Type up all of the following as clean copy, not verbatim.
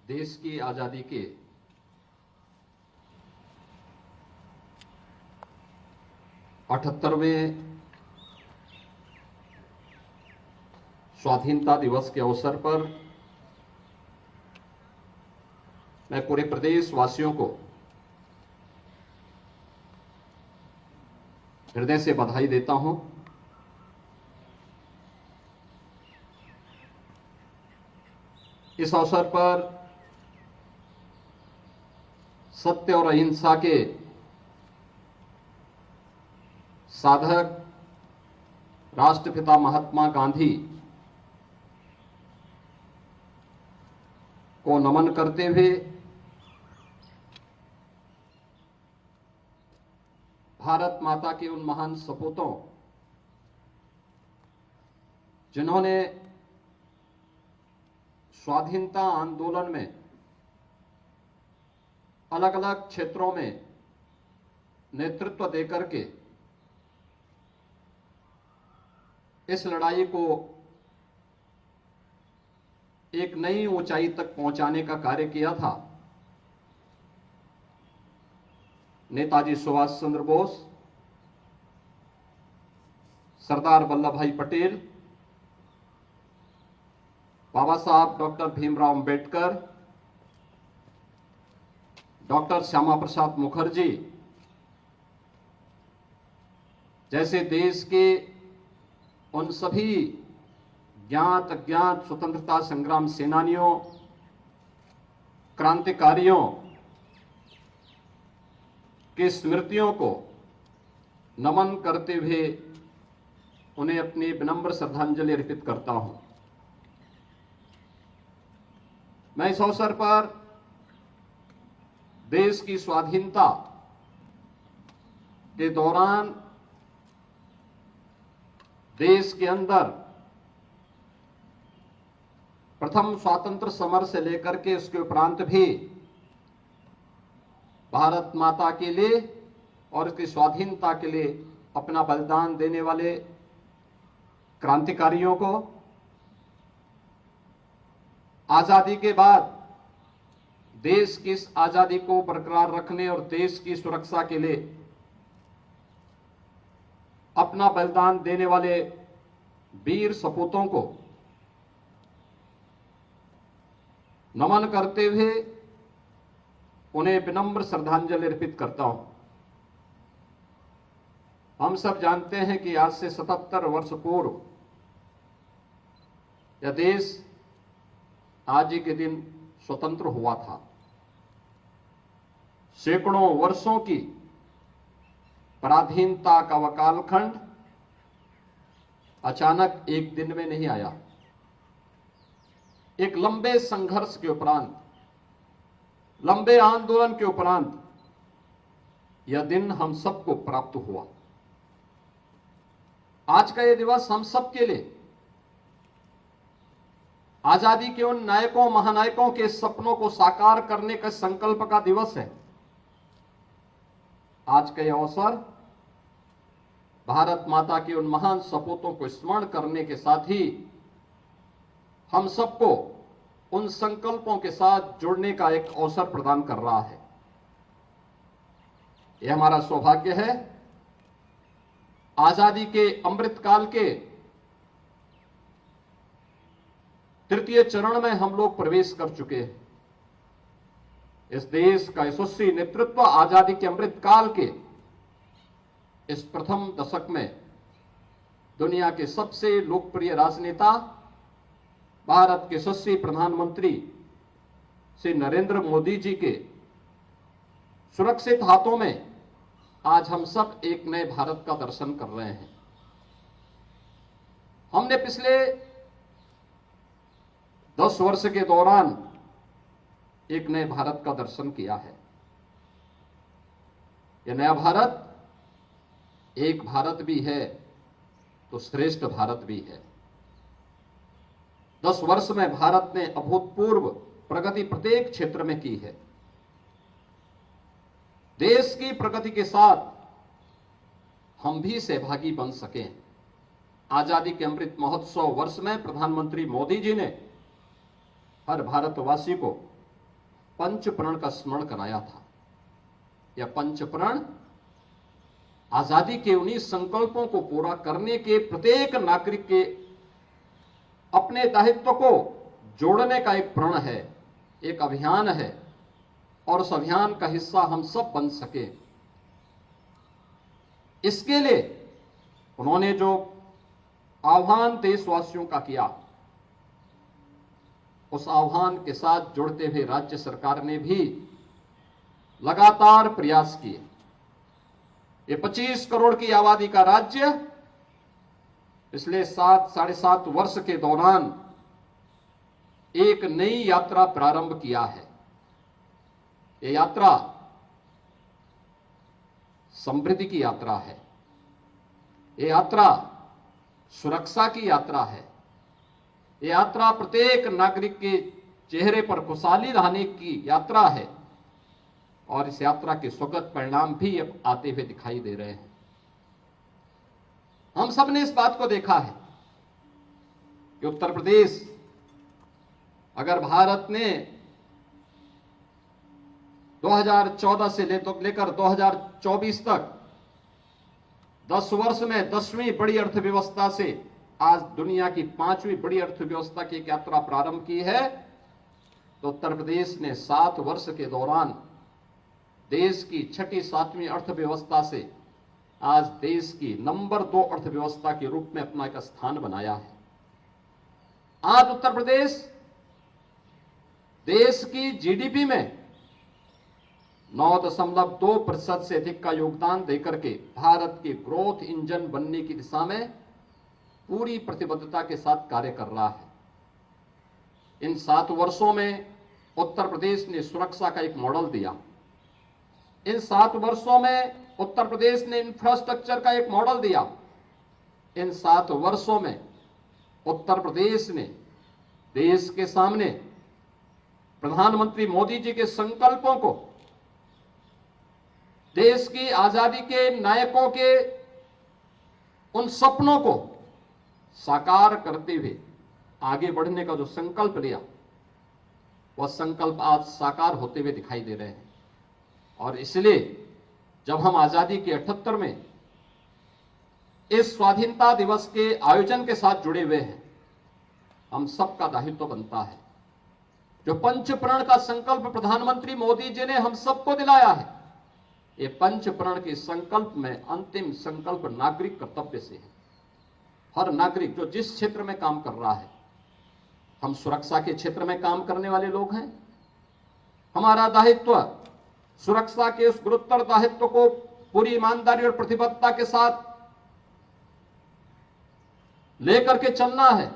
देश की आजादी के 78वें स्वाधीनता दिवस के अवसर पर मैं पूरे प्रदेश वासियों को हृदय से बधाई देता हूं। इस अवसर पर सत्य और अहिंसा के साधक राष्ट्रपिता महात्मा गांधी को नमन करते हुए भारत माता के उन महान सपूतों जिन्होंने स्वाधीनता आंदोलन में अलग अलग क्षेत्रों में नेतृत्व देकर के इस लड़ाई को एक नई ऊंचाई तक पहुंचाने का कार्य किया था, नेताजी सुभाष चंद्र बोस, सरदार वल्लभ भाई पटेल, बाबा साहब डॉक्टर भीमराव अंबेडकर, डॉक्टर श्यामा प्रसाद मुखर्जी जैसे देश के उन सभी ज्ञात अज्ञात स्वतंत्रता संग्राम सेनानियों, क्रांतिकारियों की स्मृतियों को नमन करते हुए उन्हें अपनी विनम्र श्रद्धांजलि अर्पित करता हूं। मैं इस अवसर पर देश की स्वाधीनता के दौरान देश के अंदर प्रथम स्वातंत्र समर से लेकर के उसके उपरांत भी भारत माता के लिए और उसकी स्वाधीनता के लिए अपना बलिदान देने वाले क्रांतिकारियों को, आजादी के बाद देश की इस आजादी को बरकरार रखने और देश की सुरक्षा के लिए अपना बलिदान देने वाले वीर सपूतों को नमन करते हुए उन्हें विनम्र श्रद्धांजलि अर्पित करता हूं। हम सब जानते हैं कि आज से 77 वर्ष पूर्व यह देश आज ही के दिन स्वतंत्र हुआ था। सैकड़ों वर्षों की पराधीनता का वकालखंड अचानक एक दिन में नहीं आया। एक लंबे संघर्ष के उपरांत, लंबे आंदोलन के उपरांत यह दिन हम सबको प्राप्त हुआ। आज का यह दिवस हम सबके लिए आजादी के उन नायकों महानायकों के सपनों को साकार करने का संकल्प का दिवस है। आज का यह अवसर भारत माता के उन महान सपूतों को स्मरण करने के साथ ही हम सबको उन संकल्पों के साथ जुड़ने का एक अवसर प्रदान कर रहा है। यह हमारा सौभाग्य है। आजादी के अमृतकाल के तृतीय चरण में हम लोग प्रवेश कर चुके हैं। इस देश का यशस्वी नेतृत्व आजादी के अमृतकाल के इस प्रथम दशक में दुनिया के सबसे लोकप्रिय राजनेता, भारत के यशस्वी प्रधानमंत्री श्री नरेंद्र मोदी जी के सुरक्षित हाथों में आज हम सब एक नए भारत का दर्शन कर रहे हैं। हमने पिछले 10 वर्ष के दौरान एक नए भारत का दर्शन किया है। यह नया भारत एक भारत भी है तो श्रेष्ठ भारत भी है। 10 वर्ष में भारत ने अभूतपूर्व प्रगति प्रत्येक क्षेत्र में की है। देश की प्रगति के साथ हम भी सहभागी बन सकें। आजादी के अमृत महोत्सव वर्ष में प्रधानमंत्री मोदी जी ने हर भारतवासी को पंच प्रण का स्मरण कराया था। यह पंच प्रण आजादी के उन्हीं संकल्पों को पूरा करने के, प्रत्येक नागरिक के अपने दायित्व को जोड़ने का एक प्रण है, एक अभियान है, और उस अभियान का हिस्सा हम सब बन सके। इसके लिए उन्होंने जो आह्वान देशवासियों का किया, उस आह्वान के साथ जुड़ते हुए राज्य सरकार ने भी लगातार प्रयास किए। ये 25 करोड़ की आबादी का राज्य पिछले 7-7.5 वर्ष के दौरान एक नई यात्रा प्रारंभ किया है। ये यात्रा समृद्धि की यात्रा है, ये यात्रा सुरक्षा की यात्रा है, ये यात्रा प्रत्येक नागरिक के चेहरे पर खुशहाली लाने की यात्रा है, और इस यात्रा के सुखद परिणाम भी अब आते हुए दिखाई दे रहे हैं। हम सब ने इस बात को देखा है कि उत्तर प्रदेश, अगर भारत ने 2014 से लेकर 2024 तक 10 वर्ष में 10वीं बड़ी अर्थव्यवस्था से आज दुनिया की 5वीं बड़ी अर्थव्यवस्था की एक यात्रा प्रारंभ की है, तो उत्तर प्रदेश ने 7 वर्ष के दौरान देश की 6ठी-7वीं अर्थव्यवस्था से आज देश की नंबर 2 अर्थव्यवस्था के रूप में अपना एक स्थान बनाया है। आज उत्तर प्रदेश देश की जीडीपी में 9.2% से अधिक का योगदान देकर के भारत के ग्रोथ इंजन बनने की दिशा में पूरी प्रतिबद्धता के साथ कार्य कर रहा है। इन 7 वर्षों में उत्तर प्रदेश ने सुरक्षा का एक मॉडल दिया। इन 7 वर्षों में उत्तर प्रदेश ने इंफ्रास्ट्रक्चर का एक मॉडल दिया। इन 7 वर्षों में उत्तर प्रदेश ने देश के सामने प्रधानमंत्री मोदी जी के संकल्पों को, देश की आजादी के नायकों के उन सपनों को साकार करते हुए आगे बढ़ने का जो संकल्प लिया, वह संकल्प आज साकार होते हुए दिखाई दे रहे हैं। और इसलिए जब हम आजादी के 78 में इस स्वाधीनता दिवस के आयोजन के साथ जुड़े हुए हैं, हम सबका दायित्व बनता है। जो पंच प्रण का संकल्प प्रधानमंत्री मोदी जी ने हम सबको दिलाया है, ये पंच प्रण के संकल्प में अंतिम संकल्प नागरिक कर्तव्य से है। हर नागरिक जो जिस क्षेत्र में काम कर रहा है, हम सुरक्षा के क्षेत्र में काम करने वाले लोग हैं, हमारा दायित्व सुरक्षा के उस गुरुतर दायित्व को पूरी ईमानदारी और प्रतिबद्धता के साथ लेकर के चलना है।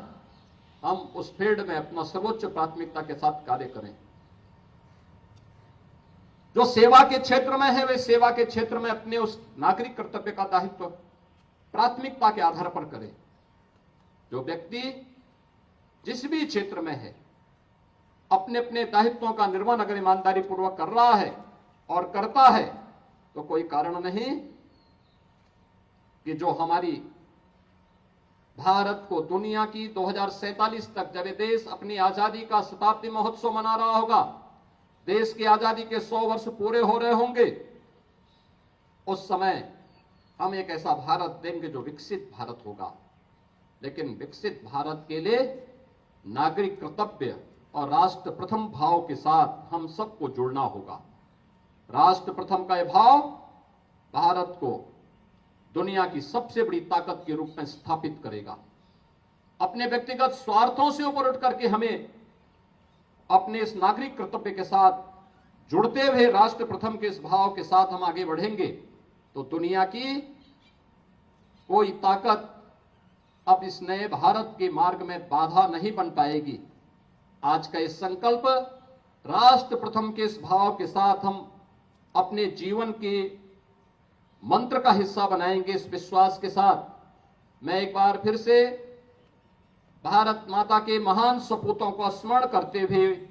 हम उस फील्ड में अपना सर्वोच्च प्राथमिकता के साथ कार्य करें। जो सेवा के क्षेत्र में है, वे सेवा के क्षेत्र में अपने उस नागरिक कर्तव्य का दायित्व प्राथमिकता के आधार पर करें। जो व्यक्ति जिस भी क्षेत्र में है, अपने अपने दायित्वों का निर्वहन अगर ईमानदारी पूर्वक कर रहा है और करता है, तो कोई कारण नहीं कि जो हमारी भारत को दुनिया की 2047 तक, जब ये देश अपनी आजादी का शताब्दी महोत्सव मना रहा होगा, देश की आजादी के 100 वर्ष पूरे हो रहे होंगे, उस समय हम एक ऐसा भारत देंगे जो विकसित भारत होगा। लेकिन विकसित भारत के लिए नागरिक कर्तव्य और राष्ट्र प्रथम भाव के साथ हम सबको जुड़ना होगा। राष्ट्र प्रथम का यह भाव भारत को दुनिया की सबसे बड़ी ताकत के रूप में स्थापित करेगा। अपने व्यक्तिगत स्वार्थों से ऊपर उठ करके हमें अपने इस नागरिक कर्तव्य के साथ जुड़ते हुए राष्ट्र प्रथम के इस भाव के साथ हम आगे बढ़ेंगे, तो दुनिया की कोई ताकत अब इस नए भारत के मार्ग में बाधा नहीं बन पाएगी। आज का इस संकल्प राष्ट्र प्रथम के इस भाव के साथ हम अपने जीवन के मंत्र का हिस्सा बनाएंगे। इस विश्वास के साथ मैं एक बार फिर से भारत माता के महान सपूतों को स्मरण करते हुए,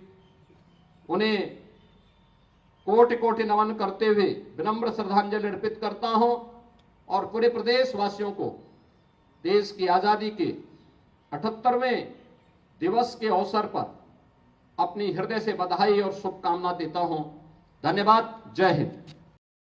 उन्हें कोटि कोटि नमन करते हुए विनम्र श्रद्धांजलि अर्पित करता हूं और पूरे प्रदेशवासियों को देश की आजादी के 78वें दिवस के अवसर पर अपनी हृदय से बधाई और शुभकामना देता हूं। धन्यवाद। जय हिंद।